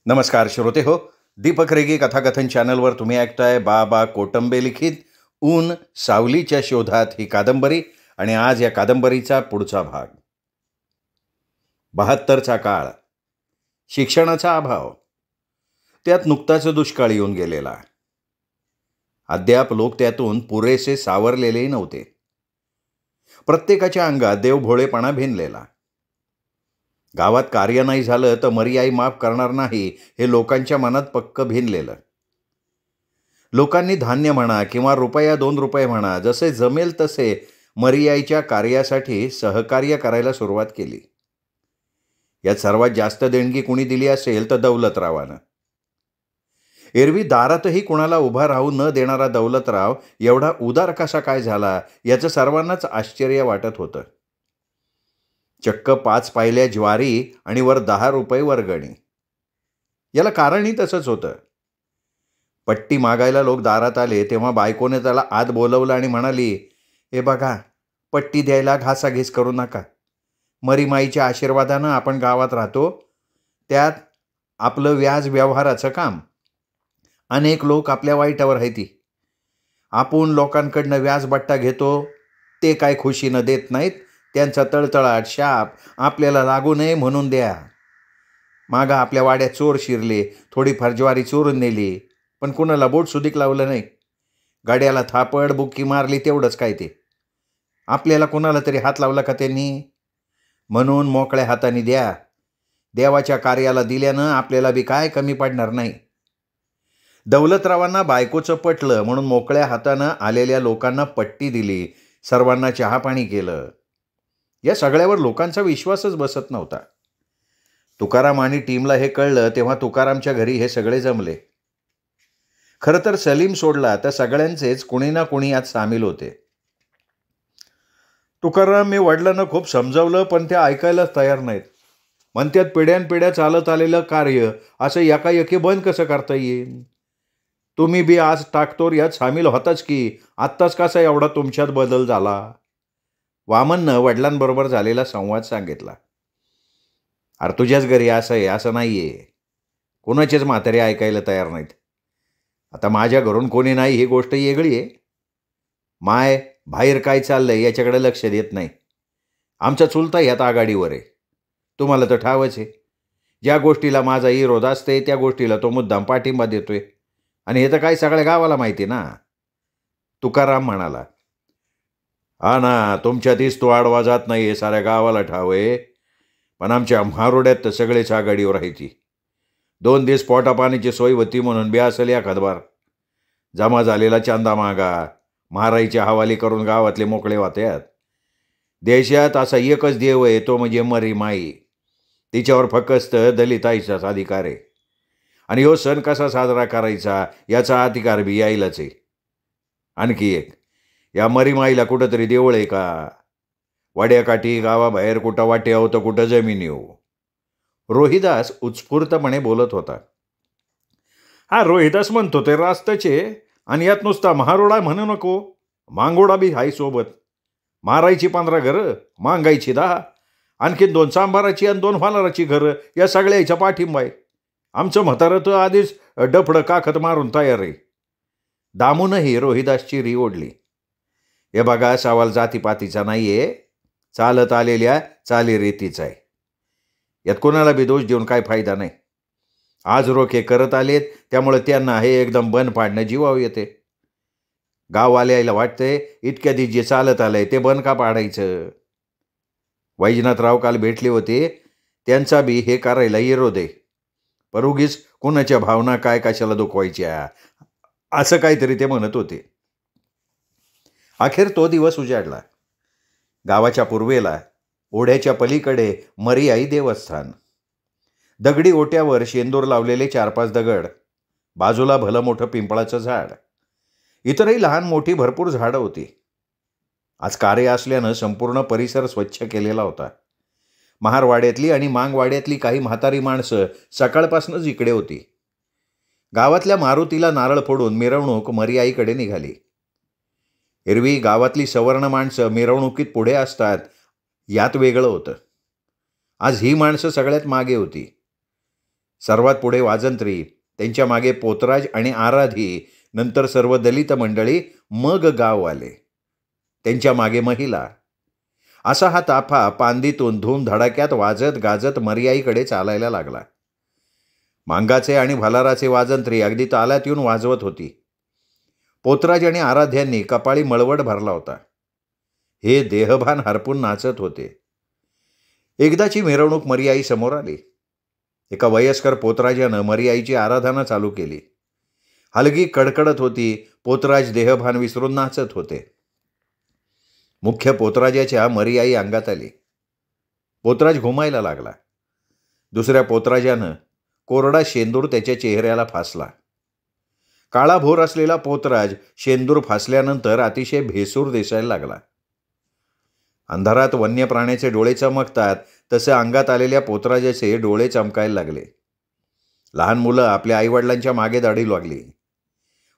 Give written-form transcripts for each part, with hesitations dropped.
नमस्कार श्रोते हो. दीपक रेगे कथाकथन चॅनलवर तुम्ही ऐकताय बाबा कोटंबे लिखित ऊन सावलीच्या शोधात ही कादंबरी. आणि आज या कादंबरीचा पुढचा भाग. 72चा काळ, शिक्षणाचा अभाव, त्यात नुकताच दुष्काळ येऊन गेलेला. अद्याप लोक त्यातून पुरेसे सावरलेलेही नव्हते. प्रत्येकाच्या अंगात देवभोळेपणा भिनलेला. गावात कार्य नाही झालं तर मरियाई माफ करणार नाही हे लोकांच्या मनात पक्क भिनलेलं. लोकांनी धान्य म्हणा किंवा ₹2 म्हणा, जसे जमेल तसे मरियाईच्या कार्यासाठी सहकार्य करायला सुरुवात केली. यात सर्वात जास्त देणगी कुणी दिली असेल तर दौलतरावानं. एरवी दारातही कुणाला उभा राहू न देणारा दौलतराव एवढा उदार कसा काय झाला याचं सर्वांनाच आश्चर्य वाटत होतं. चक्क 5 पायल्या ज्वारी आणि वर ₹10 वर्गणी. याला कारणही तसंच होतं. पट्टी मागायला लोक दारात आले तेव्हा बायकोने त्याला आत बोलवलं आणि म्हणाली, हे बघा, पट्टी द्यायला घासाघीस करू नका. मरीमाईच्या आशीर्वादानं आपण गावात राहतो, त्यात आपलं व्याज व्यवहाराचं काम. अनेक लोक आपल्या वाईटावर आहेत. आपण लोकांकडनं व्याज बट्टा घेतो, ते काय खुशीनं देत नाहीत. त्यांचा तळतळाट शाप आपल्याला लागू नये म्हणून द्या. मागं आपल्या वाड्यात चोर शिरले, थोडीफार ज्वारी चोरून नेली, पण कुणाला बोट सुधीक लावलं नाही. गाड्याला थापड बुक्की मारली, तेवढंच काय ते. आपल्याला कुणाला तरी हात लावला का त्यांनी? म्हणून मोकळ्या हाताने द्या. देवाच्या कार्याला दिल्यानं आपल्याला बी काय कमी पडणार नाही. दौलतरावांना बायकोचं पटलं म्हणून मोकळ्या हातानं आलेल्या लोकांना पट्टी दिली, सर्वांना चहापाणी केलं. या सगळ्यावर लोकांचा विश्वासच बसत नव्हता. तुकाराम आणि टीमला हे कळलं तेव्हा तुकारामच्या घरी हे सगळे जमले. खरं तर सलीम सोडला तर सगळ्यांचेच कुणी ना कुणी यात सामील होते. तुकाराम, मी वडिलांना खूप समजावलं पण ते ऐकायलाच तयार नाहीत. म्हणत्यात पिढ्यानपिढ्या चालत आलेलं कार्य असं एकाएकी बंद कसं करता येईल? तुम्ही बी आज टाकतोर यात सामील होताच की, आत्ताच कसा एवढा तुमच्यात बदल झाला? वामननं वडिलांबरोबर झालेला संवाद सांगितला. अरे तुझ्याच घरी असं आहे असं नाही आहे. कोणाचेच म्हातारे ऐकायला तयार नाहीत. आता माझ्या घरून कोणी नाही ही गोष्ट वेगळी आहे. माय बाहेर काय चाललंय याच्याकडे लक्ष देत नाही. आमचा चुलता ह्यात आघाडीवर आहे. तुम्हाला तर ठावच आहे. ज्या गोष्टीला माझा विरोध असते त्या गोष्टीला तो मुद्दाम पाठिंबा देतोय. आणि हे तर काय सगळ्या गावाला माहिती ना. तुकाराम म्हणाला, हा ना, तुमच्यातच तो आडवा जात नाही हे साऱ्या गावाला ठाव आहे. पण आमच्या म्हारोड्यात तर सगळेच आघाडीवर राहायची. 2 दिवस पोटापाण्याची सोय होती म्हणून बी असेल एखादबार. जमा झालेला चांदा मागा, महाराईच्या हवाली करून गावातले मोकळे होत्यात. देशात असा एकच देव आहे, तो म्हणजे मरी माई. तिच्यावर फक्त दलिताईचाच अधिकार आहे. आणि हो सण कसा साजरा करायचा याचा अधिकार बी यायलाच आहे. आणखी एक, या मरीमाईला कुठंतरी देवळ आहे का? वाड्याकाठी गावाबाहेर कुठं वाट्याव तर कुठं जमीन येऊ. रोहिदास उत्स्फूर्तपणे बोलत होता. हा, रोहिदास म्हणतो ते रास्तचे, आणि यात नुसता महारोडा म्हणू नको, मांगोडा बी हाय सोबत. मारायची 15 घरं, मांगायची 10, आणखीन 2 सांबाराची आणि 2 फालाराची घरं, या सगळ्याच्या पाठिंबा आहे. आमचं म्हातारं तर आधीच डफडं काखत मारून तयार आहे. दामूनही रोहिदासची री ओढली. हे बघा, सवाल जातीपातीचा नाही आहे, चालत आलेल्या चालीरीतीचा आहे. यात कोणाला बी दोष देऊन काय फायदा नाही. आज रोखे करत आलेत त्यामुळे त्यांना हे एकदम बंद पाडणं जीवावर येते. गाववाल्याला वाटतंय इतक्या दिवस जे चालत आलंय ते बंद का पाडायचं? वैजनाथराव काल भेटले होते, त्यांचा बी हे करायला विरोध आहे. पर उगीच कोणाच्या भावना काय कशाला दुखवायच्या असं काहीतरी ते म्हणत होते. अखेर तो दिवस उजाडला. गावाच्या पूर्वेला ओढ्याच्या पलीकडे मरियाई देवस्थान. दगडी ओट्यावर शेंदूर लावलेले 4-5 दगड, बाजूला भलं मोठं पिंपळाचं झाड, इतरही लहान मोठी भरपूर झाडं होती. आज कार्य असल्यानं संपूर्ण परिसर स्वच्छ केलेला होता. महारवाड्यातली आणि मांगवाड्यातली काही म्हातारी माणसं सकाळपासूनच इकडे होती. गावातल्या मारुतीला नारळ फोडून मिरवणूक मरियाईकडे निघाली. एरवी गावातली सवर्ण माणसं मिरवणुकीत पुढे असतात, यात वेगळं होतं. आज ही माणसं सगळ्यात मागे होती. सर्वात पुढे वाजंत्री, त्यांच्या मागे पोतराज आणि आराधी, नंतर सर्व दलित मंडळी, मग गाववाले, त्यांच्या मागे महिला. असा हा ताफा पांदीतून धूमधडाक्यात वाजत गाजत मर्याईकडे चालायला लागला. मांगाचे आणि भलाराचे वाजंत्री अगदी तालात येऊन वाजवत होती. पोतराज आणि आराध्यांनी कपाळी मळवट भरला होता. हे देहभान हरपून नाचत होते. एकदाची मिरवणूक मर्याई समोर आली. एका वयस्कर पोतराजानं मर्याईची आराधना चालू केली. हलगी कडकडत होती. पोतराज देहभान विसरून नाचत होते. मुख्य पोतराजाच्या मर्याई अंगात आली. पोतराज घुमायला लागला. दुसऱ्या पोतराजानं कोरडा शेंदूर त्याच्या चेहऱ्याला फासला. काळाभोर असलेला पोतराज शेंदूर फासल्यानंतर अतिशय भेसूर दिसायला लागला. अंधारात वन्य प्राण्याचे डोळे चमकतात तसे अंगात आलेल्या पोतराजाचे डोळे चमकायला लागले. लहान मुलं आपल्या आईवडिलांच्या मागे दाढी लागली.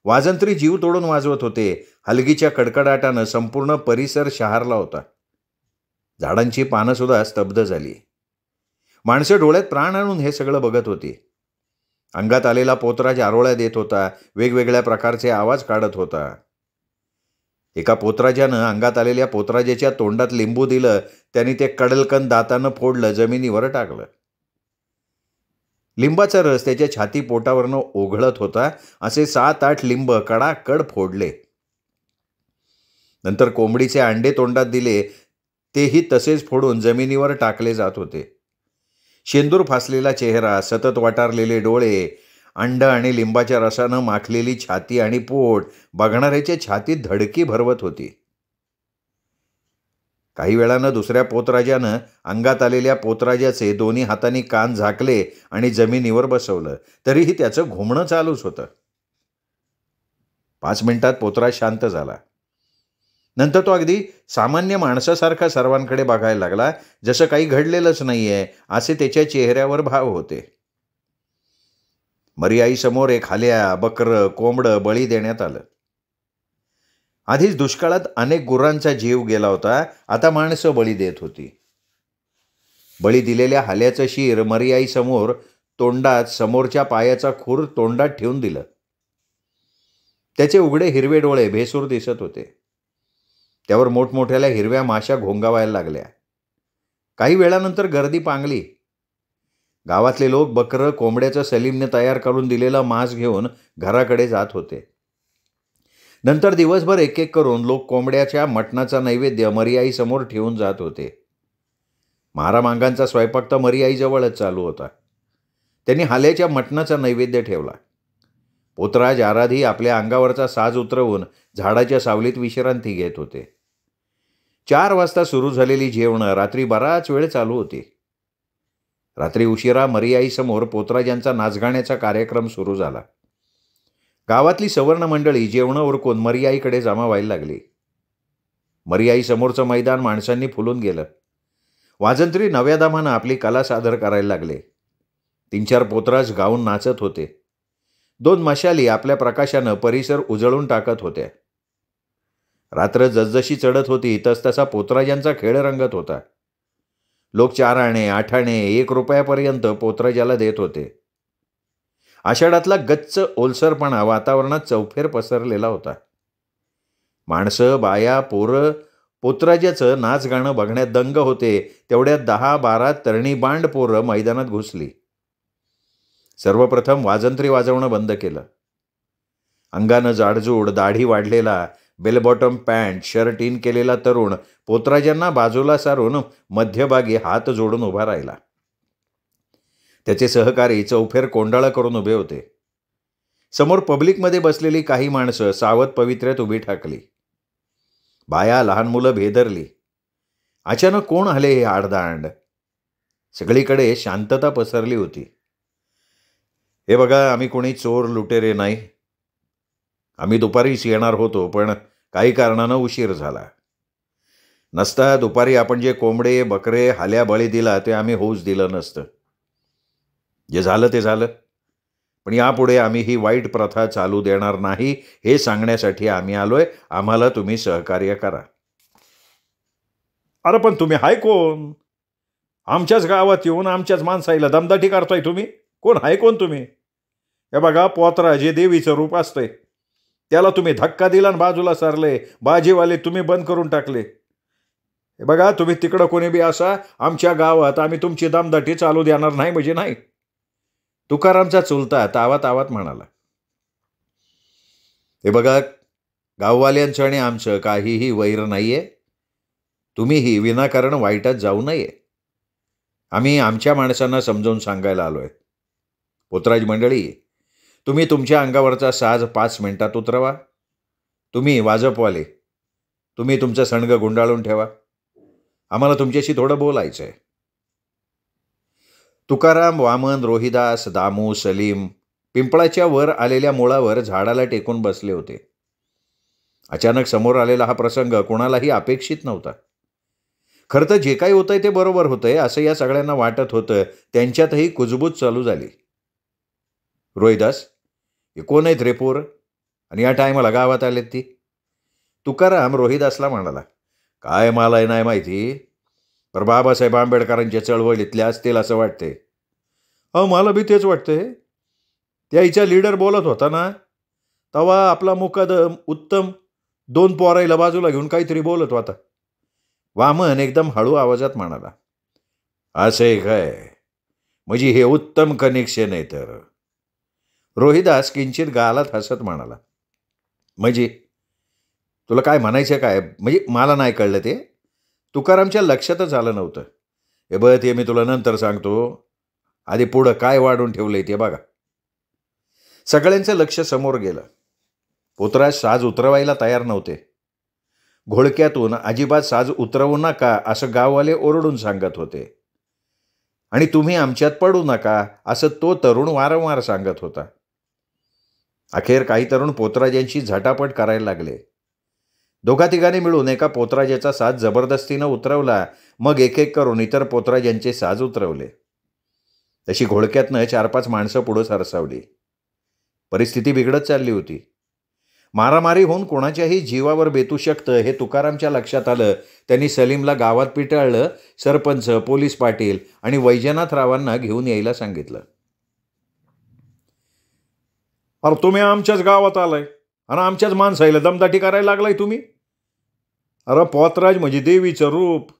वाजंत्री जीव तोडून वाजवत होते. हलगीच्या कडकडाटानं संपूर्ण परिसर शहारला होता. झाडांची पानं सुद्धा स्तब्ध झाली. माणसं डोळ्यात प्राण आणून हे सगळं बघत होती. अंगात आलेला पोतराज आरोळ्या देत होता. वेगवेगळ्या प्रकारचे आवाज काढत होता. एका पोतराजानं अंगात आलेल्या पोतराजाच्या तोंडात लिंबू दिलं. त्यांनी ते कडलकन दातानं फोडलं, जमिनीवर टाकलं. लिंबाचा रस त्याच्या छाती पोटावरनं ओघळत होता. असे 7-8 लिंब कडाकड फोडले. नंतर कोंबडीचे अंडे तोंडात दिले. तेही तसेच फोडून जमिनीवर टाकले जात होते. शेंदूर फासलेला चेहरा, सतत वाटारलेले डोळे, अंड आणि लिंबाच्या रसानं माखलेली छाती आणि पोट बघणाऱ्याच्या छातीत धडकी भरवत होती. काही वेळानं दुसऱ्या पोतराजानं अंगात आलेल्या पोतराजाचे दोन्ही हातांनी कान झाकले आणि जमिनीवर बसवलं. तरीही त्याचं घुमणं चालूच होतं. 5 मिनिटात पोतराज शांत झाला. नंतर तो अगदी सामान्य माणसासारखा सर्वांकडे बघायला लागला. जसं काही घडलेलंच नाहीये असे त्याच्या चेहऱ्यावर भाव होते. मर्याईसमोर एक हाल्या, बकरं, कोंबडं बळी देण्यात आलं. आधीच दुष्काळात अनेक गुरांचा जीव गेला होता. आता माणसं बळी देत होती. बळी दिलेल्या हाल्याचं शीर मर्याईसमोर तोंडात, समोरच्या पायाचा खूर तोंडात ठेवून दिलं. त्याचे उघडे हिरवे डोळे भेसूर दिसत होते. त्यावर मोठमोठ्याल्या हिरव्या माशा घोंगावायला लागल्या. काही वेळानंतर गर्दी पांगली. गावातले लोक बकरं, कोंबड्याचं सलीमने तयार करून दिलेलं मांस घेऊन घराकडे जात होते. नंतर दिवसभर एक एक करून लोक कोंबड्याच्या मटणाचा नैवेद्य मर्याईसमोर ठेवून जात होते. महारामांगांचा स्वयंपाक तर मर्याईजवळच चालू होता. त्यांनी हाल्याच्या मटणाचा नैवेद्य ठेवला. पोतराज आराधी आपल्या अंगावरचा साज उतरवून झाडाच्या सावलीत विश्रांती घेत होते. 4 वाजता सुरू झालेली जेवणं रात्री बराच वेळ चालू होती. रात्री उशिरा मर्याईसमोर पोतराजांचा नाचगाण्याचा कार्यक्रम सुरू झाला. गावातली सवर्ण मंडळी जेवणं उरकून मर्याईकडे जमा व्हायला लागली. मर्याईसमोरचं मैदान माणसांनी फुलून गेलं. वाजंत्री नव्या दमानं आपली कला सादर करायला लागले. 3-4 पोतराज गाऊन नाचत होते. 2 मशाली आपल्या प्रकाशानं परिसर उजळून टाकत होत्या. रात्र जसजशी चढत होती तसतसा पोतराजांचा खेळ रंगत होता. लोक 4 आणे, 8 आणे, 1 रुपयापर्यंत पोतराजाला देत होते. आषाढातला गच्च ओलसरपणा वातावरणात चौफेर पसरलेला होता. माणसं, बाया, पोरं पोतराजाचं नाच गाणं बघण्यात दंग होते. तेवढ्यात 10-12 तरणीबांड पोरं मैदानात घुसली. सर्वप्रथम वाजंत्री वाजवणं बंद केलं. अंगानं जाडजूड, दाढी वाढलेला, बेलबॉटम पॅन्ट, शर्ट इन केलेला तरुण पोतराजांना बाजूला सारून मध्यभागी हात जोडून उभा राहिला. त्याचे सहकारी चौफेर कोंडाळा करून उभे होते. समोर पब्लिकमध्ये बसलेली काही माणसं सावध पवित्र्यात उभी ठाकली. बाया, लहान मुलं भेदरली. अचानक कोण आले हे आडदांड? सगळीकडे शांतता पसरली होती. हे बघा, आम्ही कोणी चोर लुटेरे नाही. आम्ही दुपारीच येणार होतो, पण काही कारणानं उशीर झाला. नसता दुपारी आपण जे कोंबडे, बकरे, हाल्या बळी दिला ते आम्ही होऊच दिलं नसतं. जे झालं ते झालं, पण यापुढे आम्ही ही वाईट प्रथा चालू देणार नाही हे सांगण्यासाठी आम्ही आलोय. आम्हाला तुम्ही सहकार्य करा. अरे पण तुम्ही हाय कोण? आमच्याच गावात येऊन आमच्याच माणसाईला दमदाटी करताय तुम्ही? कोण आहे कोण तुम्ही? हे बघा, पोतराज हे देवीचं रूप असतंय. त्याला तुम्ही धक्का दिला आणि बाजूला सारले. बाजीवाले तुम्ही बंद करून टाकले. हे बघा, तुम्ही तिकडं कोणी बी असा, आमच्या गावात आम्ही तुमची दमदाटी चालू देणार नाही म्हणजे नाही. तुकारामचा चुलता तावात तावात म्हणाला. हे बघा, गाववाल्यांचं आणि आमचं काहीही वैर नाहीये. तुम्हीही विनाकारण वाईटात जाऊ नये. आम्ही आमच्या माणसांना समजावून सांगायला आलोय. पोतराज मंडळी, तुम्ही तुमच्या अंगावरचा साज 5 मिनिटात उतरवा. तुम्ही वाजपवाले, तुम्ही तुमचं सणगं गुंडाळून ठेवा. आम्हाला तुमच्याशी थोडं बोलायचं आहे. तुकाराम, वामन, रोहिदास, दामू, सलीम पिंपळाच्या वर आलेल्या मुळावर झाडाला टेकून बसले होते. अचानक समोर आलेला हा प्रसंग कोणालाही अपेक्षित नव्हता. खरं तर जे काही होतंय ते बरोबर होतंय असं या सगळ्यांना वाटत होतं. त्यांच्यातही कुजबूज चालू झाली. रोहिदास, हे कोण आहेत रे पोर, आणि या टायमाला गावात आलेत ती? तुकाराम रोहिदासला म्हणाला, काय मला नाही माहिती, पर बाबासाहेब आंबेडकरांच्या चळवळीतले असतील असं वाटते. मला बी तेच वाटतंय. त्याईच्या लीडर बोलत होता ना, तेव्हा आपला मुकादम उत्तम 2 पोराईला बाजूला घेऊन काहीतरी बोलत होता. वामन एकदम हळू आवाजात म्हणाला, असे काय, म्हणजे हे उत्तम कनेक्शन आहे तर? रोहिदास किंचित गालात हसत म्हणाला, म्हणजे तुला काय म्हणायचं काय, म्हणजे मला नाही कळलं ते. तुकारामच्या लक्षातच आलं नव्हतं. हे बघ, ते मी तुला नंतर सांगतो, आधी पुढं काय वाढून ठेवलंय ते बघा. सगळ्यांचं लक्ष समोर गेलं. पोतराज साज उतरवायला तयार नव्हते. घोळक्यातून अजिबात साज उतरवू नका असं गाववाले ओरडून सांगत होते. आणि तुम्ही आमच्यात पडू नका असं तो तरुण वारंवार सांगत होता. अखेर काही तरुण पोतराजांशी झटापट करायला लागले. दोघा-तिघांनी मिळून एका पोतराजाचा साज जबरदस्तीनं उतरवला. मग एक एक करून इतर पोतराजांचे साज उतरवले. तशी घोळक्यातनं 4-5 माणसं पुढं सरसावली. परिस्थिती बिघडत चालली होती. मारामारी होऊन कोणाच्याही जीवावर बेतू शकतं हे तुकारामच्या लक्षात आलं. त्यांनी सलीमला गावात पिटाळलं. सरपंच, पोलीस पाटील आणि वैजनाथरावांना घेऊन यायला सांगितलं. अरे, तुम्ही आमच्याच गावात आलाय आणि आमच्याच माणसाला दमदाटी करायला लागलाय तुम्ही? अरे, पोतराज म्हणजे देवीचं रूप.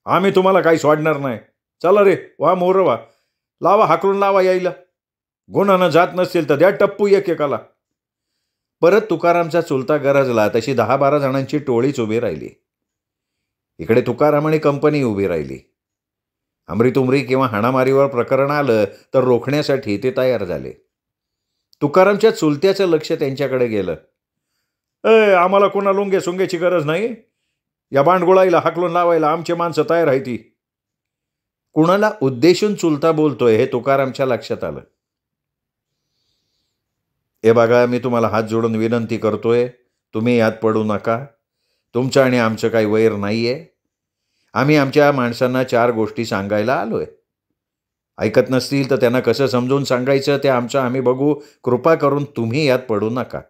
आम्ही तुम्हाला काही सोडणार नाही. चला रे, वा मोरवा, लावा, हाकलून लावा यायला. गुन्हानं जात नसतील तर द्या टप्पू एकेकाला. परत तुकारामचा चुलता गरजला तशी 10-12 जणांची टोळीच उभी राहिली. इकडे तुकाराम आणि कंपनी उभी राहिली. अमरीतुमरी किंवा हाणामारीवर प्रकरण आलं तर रोखण्यासाठी ते तयार झाले. तुकारामच्या चुलत्याचं लक्ष त्यांच्याकडे गेलं. आम्हाला कोणा लुंगे सुंगेची गरज नाही. या बांडगोळाईला हाकलून लावायला आमचे माणसं तयार आहे ती. कुणाला उद्देशून चुलता बोलतोय हे तुकारामच्या लक्षात आलं. हे बघा, मी तुम्हाला हात जोडून विनंती करतोय, तुम्ही यात पडू नका. तुमचं आणि आमचं काही वैर नाही आहे. आम्ही आमच्या माणसांना 4 गोष्टी सांगायला आलोय. ऐकत नसतील तर त्यांना कसं समजून सांगायचं ते आमचं आम्ही बघू. कृपा करून तुम्ही यात पडू नका.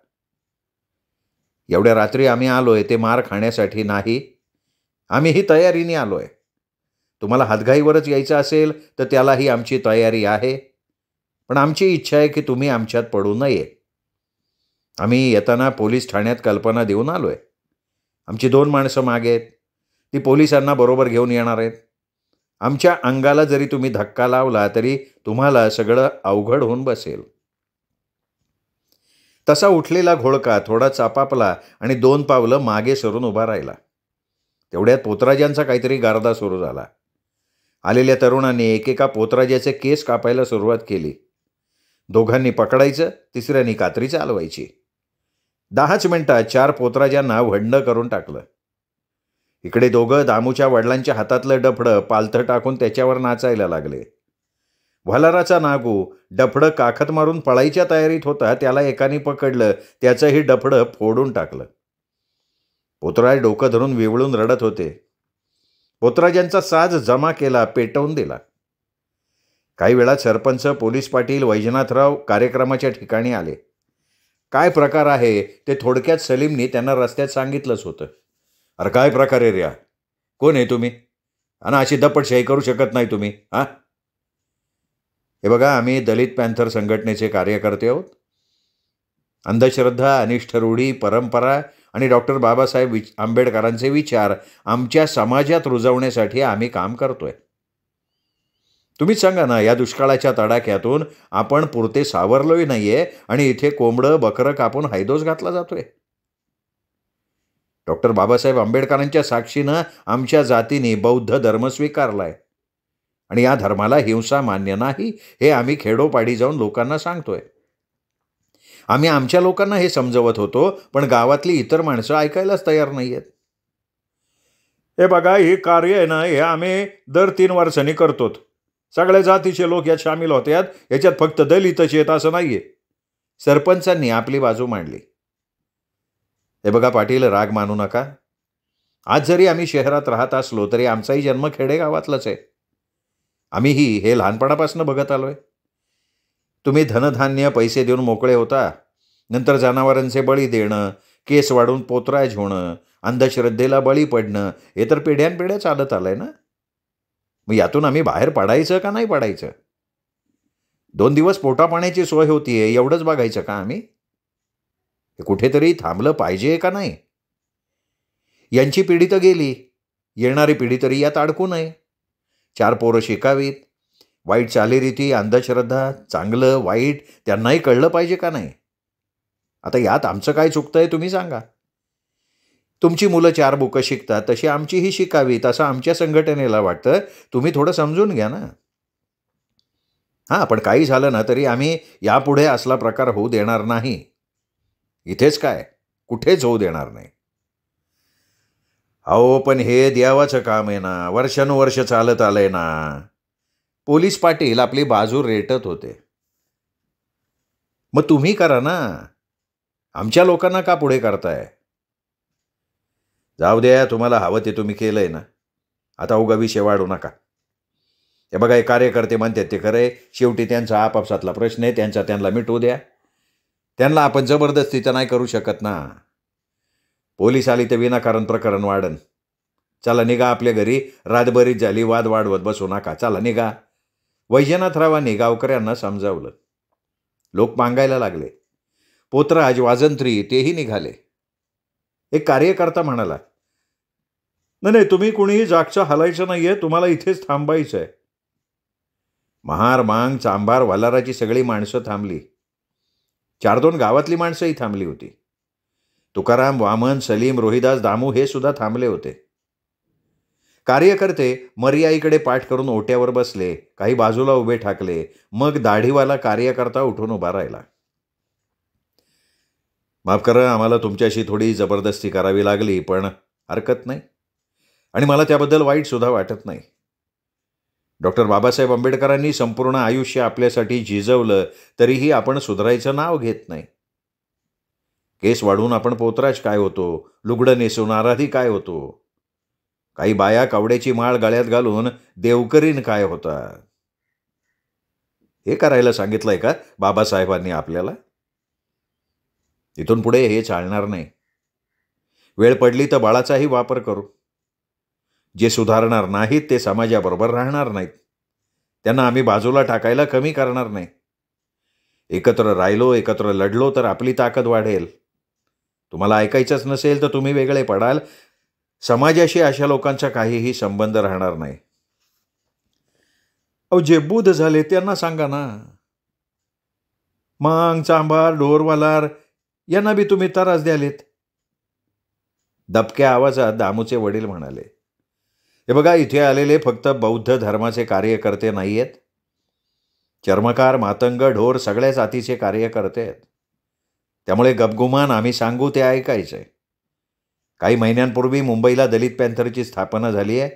एवढ्या रात्री आम्ही आलोय ते मार खाण्यासाठी नाही. आम्हीही तयारीने आलोय. तुम्हाला हातघाईवरच यायचं असेल तर त्यालाही आमची तयारी आहे. पण आमची इच्छा आहे की तुम्ही आमच्यात पडू नये. आम्ही येताना पोलीस ठाण्यात कल्पना देऊन आलोय. आमची 2 माणसं मागे आहेत. ती पोलिसांना बरोबर घेऊन येणार आहेत. आमच्या अंगाला जरी तुम्ही धक्का लावला तरी तुम्हाला सगळं अवघड होऊन बसेल. तसा उठलेला घोळका थोडा चापापला आणि 2 पावलं मागे सरून उभा राहिला. तेवढ्यात पोतराजांचा काहीतरी गारदा सुरू झाला. आलेल्या तरुणांनी एकेका पोतराजाचे केस कापायला सुरुवात केली. दोघांनी पकडायचं, तिसऱ्यांनी कात्री चालवायची. 10च मिनिटात 4 पोतराजांना वंड करून टाकलं. इकडे दोघं दामूच्या वडिलांच्या हातातलं डफडं पालथं टाकून त्याच्यावर नाचायला लागले. व्हालाराचा नागू डफडं काखत मारून पळायच्या तयारीत होता. त्याला एकाने पकडलं, त्याचंही डफडं फोडून टाकलं. पोतराज डोकं धरून विवळून रडत होते. पोतराजांचा साज जमा केला, पेटवून दिला. काही वेळात सरपंच, पोलीस पाटील, वैजनाथराव कार्यक्रमाच्या ठिकाणी आले. काय प्रकार आहे ते थोडक्यात सलीमनी त्यांना रस्त्यात सांगितलंच होतं. अरे, काय प्रकार आहे रे? कोण आहे तुम्ही? आणि अशी दपटशाही करू शकत नाही तुम्ही, हां? हे बघा, आम्ही दलित पॅन्थर संघटनेचे कार्यकर्ते आहोत. अंधश्रद्धा, अनिष्ट रूढी, परंपरा आणि डॉक्टर बाबासाहेब आंबेडकरांचे विचार आमच्या समाजात रुजवण्यासाठी आम्ही काम करतोय. तुम्हीच सांगा ना, या दुष्काळाच्या तडाख्यातून आपण पुरते सावरलोही नाहीये आणि इथे कोंबडं बकरं कापून हैदोस घातला जातोय. डॉक्टर बाबासाहेब आंबेडकरांच्या साक्षीनं आमच्या जातीने बौद्ध धर्म स्वीकारलाय आणि या धर्माला हिंसा मान्य नाही हे आम्ही खेडोपाडी जाऊन लोकांना सांगतोय. आम्ही आमच्या लोकांना हे समजवत होतो, पण गावातली इतर माणसं ऐकायलाच तयार नाही आहेत. हे बघा, हे कार्य आहे ना, हे आम्ही दर 3 वर्षांनी करतो. सगळ्या जातीचे लोक यात सामील होतात. याच्यात फक्त दलितच येत असं नाही आहे. सरपंचांनी आपली बाजू मांडली. हे बघा पाटील, राग मानू नका. आज जरी आम्ही शहरात राहत असलो तरी आमचाही जन्म खेडेगावातलाच आहे. आम्हीही हे लहानपणापासून बघत आलोय. तुम्ही धनधान्य पैसे देऊन मोकळे होता, नंतर जनावरांचे बळी देणं, केस वाढून पोतराज होणं, अंधश्रद्धेला बळी पडणं, हे तर पिढ्यानपिढ्या चालत आलंय ना. मग यातून आम्ही बाहेर पडायचं का नाही पडायचं? 2 दिवस पोटापाण्याची सोय होतीये एवढंच बघायचं का आम्ही? हे कुठेतरी थांबलं पाहिजे का नाही? यांची पिढी तर गेली, येणारी पिढी तरी यात अडकू नये. 4 पोरं शिकावीत. वाईट चालीरीती, अंधश्रद्धा, चांगलं वाईट त्यांनाही कळलं पाहिजे का नाही? आता यात आमचं काय चुकतंय तुम्ही सांगा. तुमची मुलं 4 बुकं शिकतात तशी आमचीही शिकावीत असं आमच्या संघटनेला वाटतं. तुम्ही थोडं समजून घ्या ना. हां, पण काही झालं ना तरी आम्ही यापुढे असला प्रकार होऊ देणार नाही. इथेच काय, कुठेच होऊ देणार नाही. अहो, पण हे देवाचं काम आहे ना, वर्षानुवर्ष चालत आलंय ना. पोलीस पाटील आपली बाजू रेटत होते. मग तुम्ही करा ना. आमच्या लोकांना का पुढे करताय? जाऊ द्या, तुम्हाला हवं ते तुम्ही केलंय ना. आता उगा विषय वाढू नका. हे बघा, हे कार्यकर्ते म्हणतात ते खरंय. शेवटी त्यांचा आपापसातला प्रश्न आहे, त्यांचा त्यांना मिटवू द्या. त्यांना आपण जबरदस्ती तर नाही करू शकत ना. पोलीस आली तर विनाकारण प्रकरण वाढन. चला निघा आपल्या घरी. रातभरीत झाली, वाद वाढवत बसू नका. चला निघा. वैजनाथरावांनी गावकऱ्यांना समजावलं. लोक मागायला लागले. पोतराज, वाजंत्री तेही निघाले. एक कार्यकर्ता म्हणाला, नाही, तुम्ही कुणीही जागचं हलायचं नाहीये, तुम्हाला इथेच थांबायचं आहे. महार, मांग, चांभार, वलाराची सगळी माणसं थांबली. 4-2 गावातली माणसंही थांबली होती. तुकाराम, वामन, सलीम, रोहिदास, दामू हे सुद्धा थांबले होते. कार्यकर्ते मर्याईकडे पाठ करून ओट्यावर बसले, काही बाजूला उभे ठाकले. मग दाढीवाला कार्यकर्ता उठून उभा राहिला. माफ करा, आम्हाला तुमच्याशी थोडी जबरदस्ती करावी लागली, पण हरकत नाही आणि मला त्याबद्दल वाईटसुद्धा वाटत नाही. डॉक्टर बाबासाहेब आंबेडकरांनी संपूर्ण आयुष्य आपल्यासाठी झिजवलं, तरीही आपण सुधारायचं नाव घेत नाही. केस वाढून आपण पोतराज काय होतो, लुगडं नेसून आराधी काय होतो, काही बाया कावड्याची माळ गळ्यात घालून देवकरीन काय होतात. हे करायला सांगितलंय का बाबासाहेबांनी आपल्याला? इथून पुढे हे चालणार नाही. वेळ पडली तर बळाचाही वापर करू. जे सुधारणार नाहीत ते समाजाबरोबर राहणार नाहीत. त्यांना आम्ही बाजूला टाकायला कमी करणार नाही. एकत्र राहिलो, एकत्र लढलो तर आपली ताकद वाढेल. तुम्हाला ऐकायचंच नसेल तर तुम्ही वेगळे पडाल. समाजाशी अशा लोकांचा काहीही संबंध राहणार नाही. अहो, जे बुध झाले त्यांना सांगा ना. मांग, चांभार, ढोरवालार यांना बी तुम्ही त्रास द्यालेत. दबक्या आवाजात दामूचे वडील म्हणाले, हे बघा, इथे आलेले फक्त बौद्ध धर्माचे कार्यकर्ते नाही आहेत. चर्मकार, मातंग, ढोर सगळ्या जातीचे कार्यकर्ते आहेत. त्यामुळे गपगुमान आम्ही सांगू ते ऐकायचंय. काही महिन्यांपूर्वी मुंबईला दलित पॅन्थरची स्थापना झाली आहे.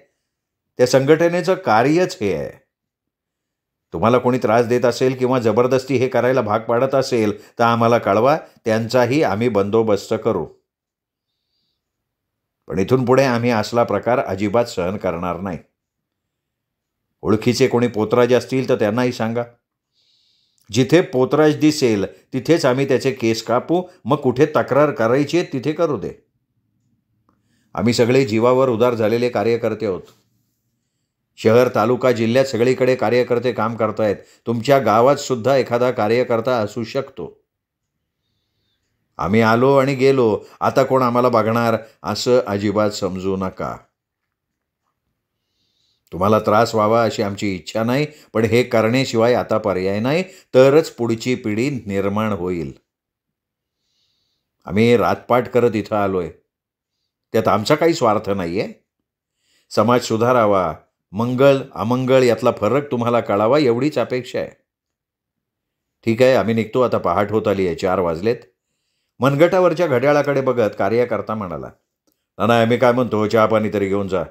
त्या संघटनेचं कार्यच हे आहे. तुम्हाला कोणी त्रास देत असेल किंवा जबरदस्ती हे करायला भाग पाडत असेल तर आम्हाला कळवा. त्यांचाही आम्ही बंदोबस्त करू. पण इथून पुढे आम्ही असला प्रकार अजिबात सहन करणार नाही. ओळखीचे कोणी पोतराज असतील तर त्यांनाही सांगा. जिथे पोतराज दिसेल तिथेच आम्ही त्याचे केस कापू. मग कुठे तक्रार करायची तिथे करू दे. आम्ही सगळे जीवावर उदार झालेले कार्यकर्ते आहोत. शहर, तालुका, जिल्ह्यात सगळीकडे कार्यकर्ते काम करतायत. तुमच्या गावात सुद्धा एखादा कार्यकर्ता असू शकतो. आम्ही आलो आणि गेलो, आता कोण आम्हाला बघणार असं अजिबात समजू नका. तुम्हाला त्रास व्हावा अशी आमची इच्छा नाही, पण हे करण्याशिवाय आता पर्याय नाही, तरच पुढची पिढी निर्माण होईल. आम्ही रातपाट करत इथं आलोय. त्यात आमचा काही स्वार्थ नाहीये. समाज सुधारावा, मंगळ अमंगळ यातला फरक तुम्हाला कळावा एवढीच अपेक्षा आहे. ठीक आहे, आम्ही निघतो आता. पहाट होत आली आहे. 4 वाजलेत. मनगटावरच्या घड्याळाकडे बघत कार्यकर्ता म्हणाला, नाही आम्ही काय म्हणतो, चहा पाणी तरी घेऊन जा.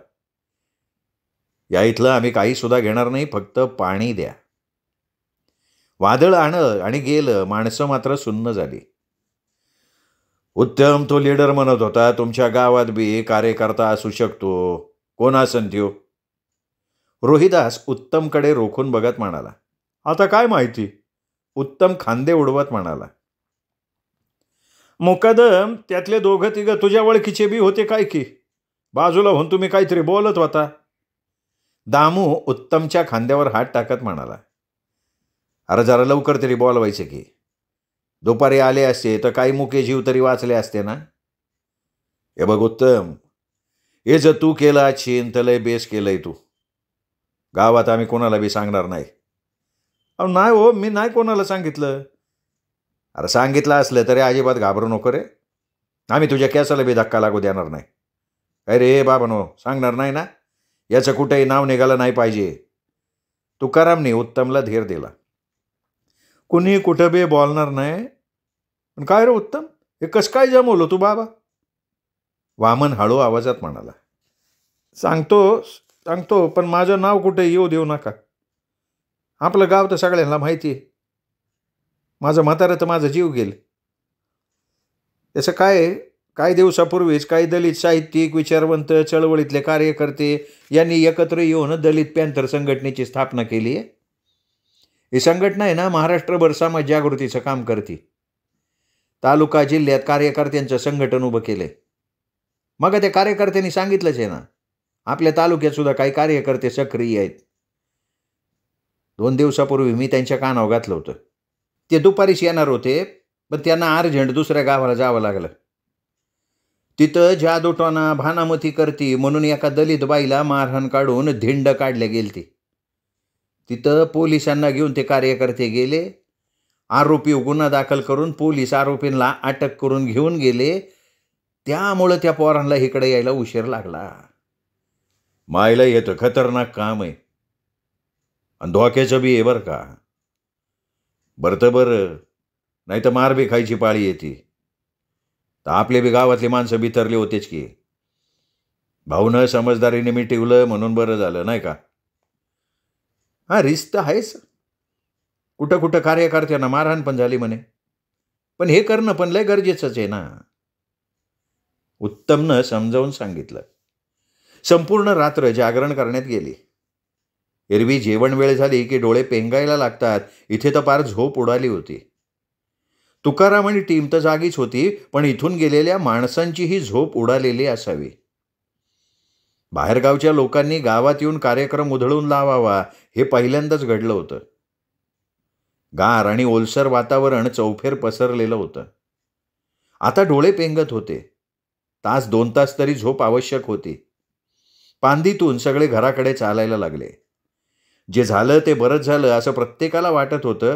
या इथलं आम्ही काही सुद्धा घेणार नाही, फक्त पाणी द्या. वादळ आलं आणि गेलं, माणसं मात्र सुन्न झाली. उत्तम तो लीडर म्हणत होता, तुमच्या गावात बी कार्यकर्ता असू शकतो. कोण असन त्यो? रोहिदास उत्तमकडे रोखून बघत म्हणाला, आता काय माहिती? उत्तम खांदे उडवत म्हणाला, मुकदम त्यातले 2-3 तुझ्या ओळखीचे बी होते काय की? बाजूला होऊन तुम्ही काहीतरी बोलत होता. दामू उत्तमच्या खांद्यावर हात टाकत म्हणाला, अरे जरा लवकर तरी बोलवायचे की. दुपारी आले असते तर काही मुके जीव तरी वाचले असते ना. हे बघ उत्तम, हे जर तू केलं आजशीन तर लय बेस केलंय तू. गावात आम्ही कोणाला बी सांगणार नाही. अहो नाही हो, मी नाही कोणाला सांगितलं. अरे सांगितलं असलं तरी अजिबात घाबरू नको रे. आम्ही तुझ्या केसाला बी धक्का लागू देणार नाही. अरे बाबानो, सांगणार नाही ना? याचं कुठेही नाव निघालं नाही पाहिजे. तुकारामने उत्तमला धीर दिला. कुणी कुठं बी बोलणार नाही. पण काय रे उत्तम, हे कसं काय जमवलं तू बाबा? वामन हळू आवाजात म्हणाला, सांगतो पण माझं नाव कुठे येऊ देऊ नका. आपलं गाव तर सगळ्यांना माहिती आहे. माझं म्हातारं तर माझं जीव गेल. त्याचं काय, काही दिवसापूर्वीच काही दलित साहित्यिक, विचारवंत, चळवळीतले कार्यकर्ते यांनी एकत्र येऊन दलित पॅंथर संघटनेची स्थापना केली आहे. ही संघटना आहे ना, महाराष्ट्रभर समाज जागृतीचं काम करते. तालुका, जिल्ह्यात कार्यकर्त्यांचं संघटन उभं केलंय. मग त्या कार्यकर्त्यांनी सांगितलंच आहे ना, आपल्या तालुक्यात सुद्धा काही कार्यकर्ते सक्रिय आहेत. 2 दिवसापूर्वी मी त्यांच्या कानावर घातलं होतं. ते दुपारीच येणार होते, पण त्यांना अर्जंट दुसऱ्या गावाला जावं लागलं. तिथं जादूटोना भानामती करती म्हणून एका दलित बाईला मारहाण काढून धिंड काढल्या गेलती. तिथं पोलिसांना घेऊन ते कार्यकर्ते गेले. आरोपी गुन्हा दाखल करून पोलीस आरोपींना अटक करून घेऊन गेले. त्यामुळं त्या पोरांना इकडे यायला उशीर लागला. मायला येतं खतरनाक काम आहे आणि धोक्याचं बी आहे बरं का. बरं तर बरं, नाही तर मार बी खायची पाळी येते. तर आपले बी गावातली माणसं बिथरली होतेच की. भाऊनं समजदारीने मिटवलं म्हणून बरं झालं नाही का. हा, रिस्क तर आहेच. कुठं कुठं कार्यकर्त्यांना मारहाण पण झाली म्हणे, पण हे करणं पण लय गरजेचंच आहे ना. उत्तमनं समजावून सांगितलं. संपूर्ण रात्र जागरण करण्यात गेली. एरवी जेवण वेळ झाली की डोळे पेंगायला लागतात, इथे तर पार झोप उडाली होती. तुकाराम आणि टीम तर जागीच होती, पण इथून गेलेल्या माणसांचीही झोप उडालेली असावी. बाहेरगावच्या लोकांनी गावात येऊन कार्यक्रम उधळून लावावा हे पहिल्यांदाच घडलं होतं. गार आणि ओलसर वातावरण चौफेर पसरलेलं होतं. आता डोळे पेंगत होते. 1-2 तास तरी झोप आवश्यक होती. पांदीतून सगळे घराकडे चालायला लागले. जे झालं ते बरंच झालं असं प्रत्येकाला वाटत होतं.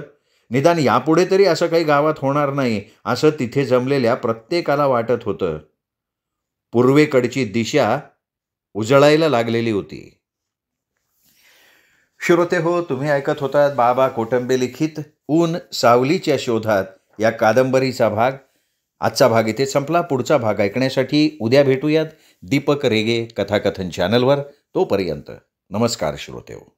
निदान यापुढे तरी असं काही गावात होणार नाही असं तिथे जमलेल्या प्रत्येकाला वाटत होतं. पूर्वेकडची दिशा उजळायला लागलेली होती. श्रोते हो, तुम्ही ऐकत होतात बाबा कोटंबे लिखित ऊन सावलीच्या शोधात या कादंबरीचा आजचा भाग इथे संपला. पुढचा भाग ऐकण्यासाठी उद्या भेटूयात दीपक रेगे कथाकथन चॅनलवर. तोपर्यंत नमस्कार श्रोते हो.